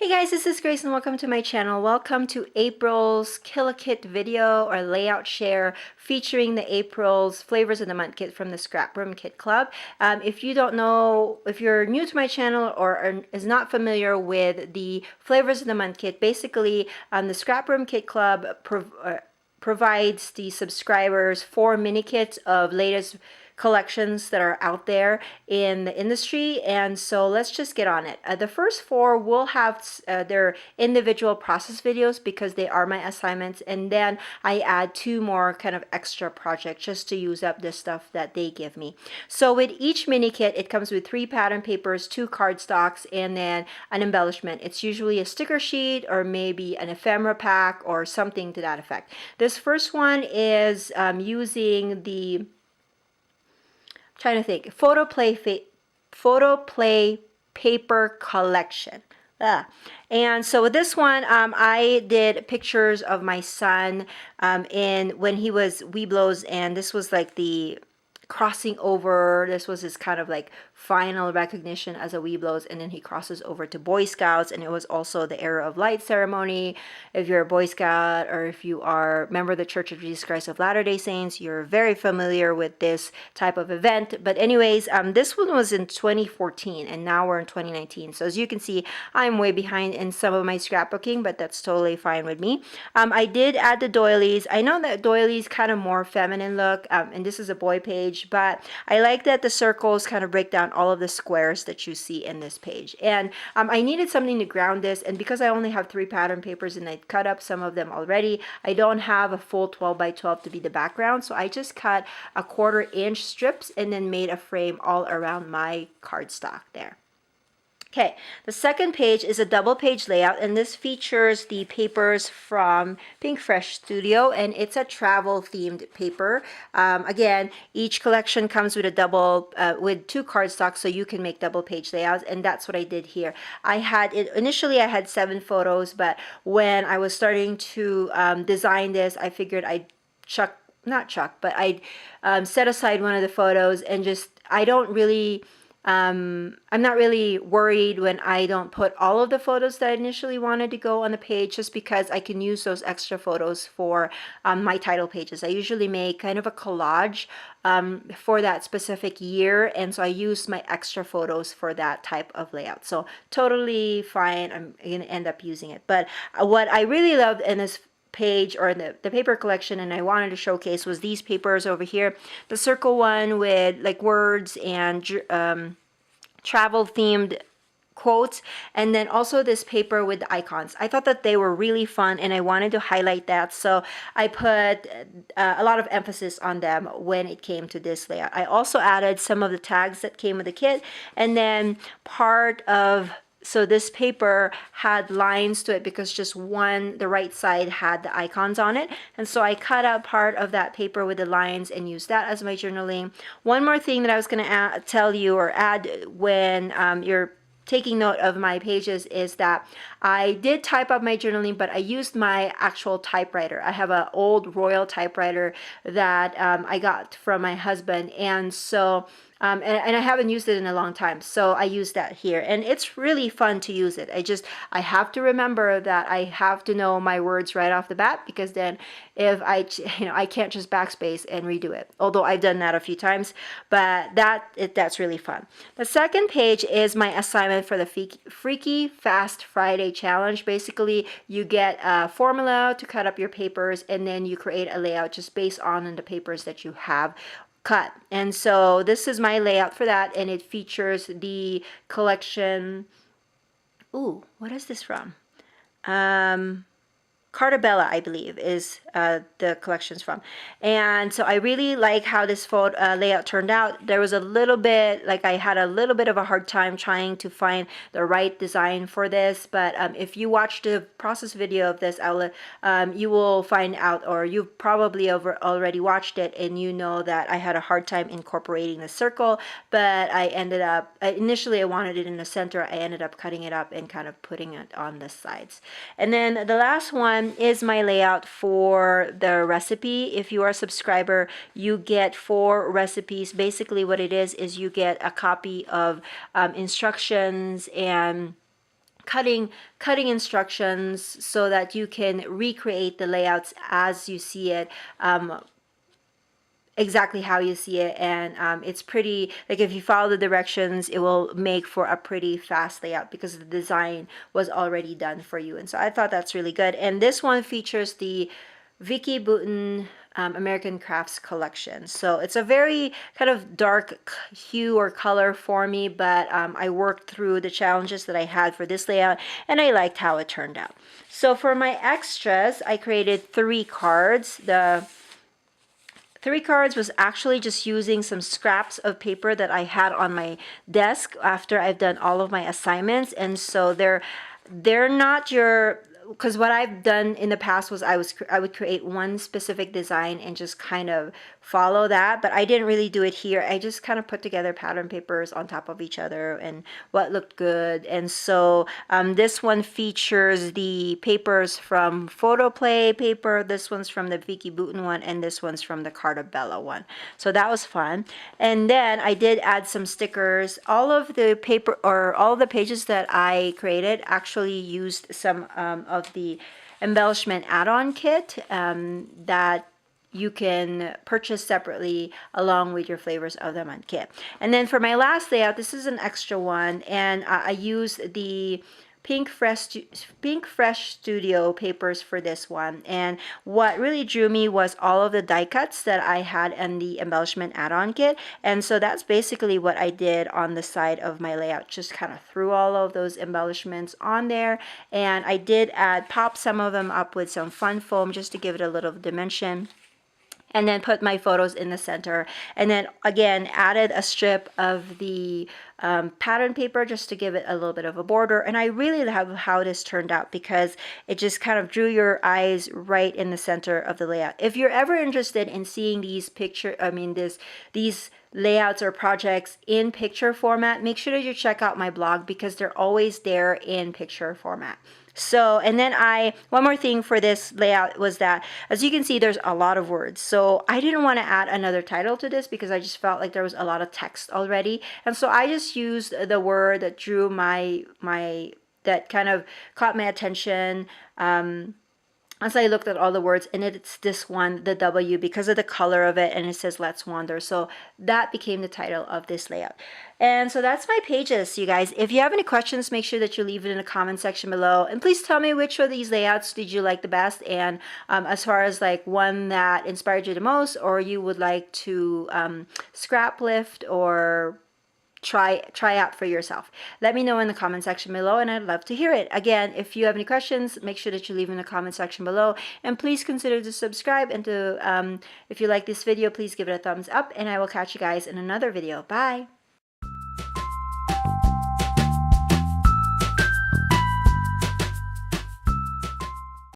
Hey guys, this is Grace and welcome to my channel. Welcome to April's Killer Kit video or layout share featuring the April's Flavors of the Month kit from the ScrapRoom Kit Club. If you don't know, if you're new to my channel or is not familiar with the Flavors of the Month kit, basically the ScrapRoom Kit Club provides the subscribers 4 mini kits of latest collections that are out there in the industry, and so let's just get on it. The first 4 will have their individual process videos because they are my assignments, and then I add 2 more kind of extra projects just to use up the stuff that they give me. So with each mini kit, it comes with 3 pattern papers, 2 cardstocks, and then an embellishment. It's usually a sticker sheet or maybe an ephemera pack or something to that effect. This first one is using the trying to think, photo play paper collection. And so with this one, I did pictures of my son when he was Weeblos, and this was like the crossing over. This was his kind of like final recognition as a Weeblos, and then he crosses over to Boy Scouts, and it was also the Era of Light ceremony. If you're a Boy Scout or if you are a member of the Church of Jesus Christ of Latter-day Saints, you're very familiar with this type of event. But anyways, this one was in 2014 and now we're in 2019. So as you can see, I'm way behind in some of my scrapbooking, but that's totally fine with me. I did add the doilies. I know that doilies kind of more feminine look, and this is a boy page, but I like that the circles kind of break down all of the squares that you see in this page. And I needed something to ground this, and because I only have 3 pattern papers and I cut up some of them already, I don't have a full 12 by 12 to be the background, so I just cut a 1/4 inch strips and then made a frame all around my cardstock there. Okay, the second page is a double page layout, and this features the papers from Pink Fresh Studio, and it's a travel themed paper. Again, each collection comes with a double, with 2 cardstocks, so you can make double page layouts, and that's what I did here. Initially I had 7 photos, but when I was starting to design this, I figured I'd I'd set aside one of the photos and just, I'm not really worried when I don't put all of the photos that I initially wanted to go on the page, just because I can use those extra photos for my title pages. I usually make kind of a collage for that specific year, and so I use my extra photos for that type of layout. So totally fine, I'm going to end up using it. But what I really loved in this page or the paper collection, and I wanted to showcase, was these papers over here. The circle one with like words and travel themed quotes, and then also this paper with the icons. I thought that they were really fun and I wanted to highlight that, so I put a lot of emphasis on them when it came to this layout. I also added some of the tags that came with the kit, and then so this paper had lines to it because just the right side had the icons on it. And so I cut out part of that paper with the lines and used that as my journaling. One more thing that I was going to tell you or add when you're taking note of my pages is that I did type up my journaling, but I used my actual typewriter. I have an old Royal typewriter that I got from my husband, and so and I haven't used it in a long time, so I use that here, and it's really fun to use it. I have to remember that I have to know my words right off the bat, because then if I can't just backspace and redo it, although I've done that a few times, but that's really fun. The second page is my assignment for the Freaky Fast Friday challenge. Basically, you get a formula to cut up your papers, and then you create a layout just based on the papers that you have cut. And so this is my layout for that, and it features the collection. Ooh, what is this from? Cartabella, I believe, is the collections from. And so I really like how this photo layout turned out. There was a little bit, like I had a little bit of a hard time trying to find the right design for this, but if you watch the process video of this outlet, you will find out, or you've probably already watched it, and you know that I had a hard time incorporating the circle, but I ended up, initially I wanted it in the center, I ended up cutting it up and kind of putting it on the sides. And then the last one is my layout for the recipe. If you are a subscriber, you get 4 recipes. Basically what it is you get a copy of instructions and cutting instructions so that you can recreate the layouts as you see it, exactly how you see it. And it's pretty, like if you follow the directions, it will make for a pretty fast layout because the design was already done for you. And so I thought that's really good. And this one features the Vicky Bouton American Crafts collection. So it's a very kind of dark hue or color for me, but I worked through the challenges that I had for this layout and I liked how it turned out. So for my extras, I created 3 cards. The 3 cards was actually just using some scraps of paper that I had on my desk after I've done all of my assignments. And so they're not your, because what I've done in the past was I would create one specific design and just kind of follow that, but I didn't really do it here. I just kind of put together pattern papers on top of each other and what looked good. And so this one features the papers from Photoplay paper. This one's from the Vicky Bouton one, and this one's from the Carta Bella one. So that was fun. And then I did add some stickers. All of the paper, or all of the pages that I created actually used some of the embellishment add-on kit that you can purchase separately along with your Flavors of the Month kit. And then for my last layout, this is an extra one, and I used the Pink Fresh Studio papers for this one. And what really drew me was all of the die cuts that I had in the embellishment add-on kit. And so that's basically what I did on the side of my layout, just kind of threw all of those embellishments on there. And I did pop some of them up with some fun foam just to give it a little dimension, and then put my photos in the center, and then again added a strip of the pattern paper just to give it a little bit of a border. And I really love how this turned out because it just kind of drew your eyes right in the center of the layout. If you're ever interested in seeing these these layouts or projects in picture format, make sure that you check out my blog because they're always there in picture format. So, and then one more thing for this layout was that, as you can see, there's a lot of words. So I didn't want to add another title to this because I just felt like there was a lot of text already. And so I just used the word that drew that kind of caught my attention. As I looked at all the words, and it's this one, the W, because of the color of it, and it says Let's Wander. So that became the title of this layout. And so that's my pages, you guys. If you have any questions, make sure that you leave it in the comment section below. And please tell me which of these layouts did you like the best, and as far as like one that inspired you the most, or you would like to scrap lift or try out for yourself. Let me know in the comment section below, and I'd love to hear it. Again, if you have any questions, make sure that you leave in the comment section below, and please consider to subscribe, and to if you like this video, please give it a thumbs up, and I will catch you guys in another video. Bye.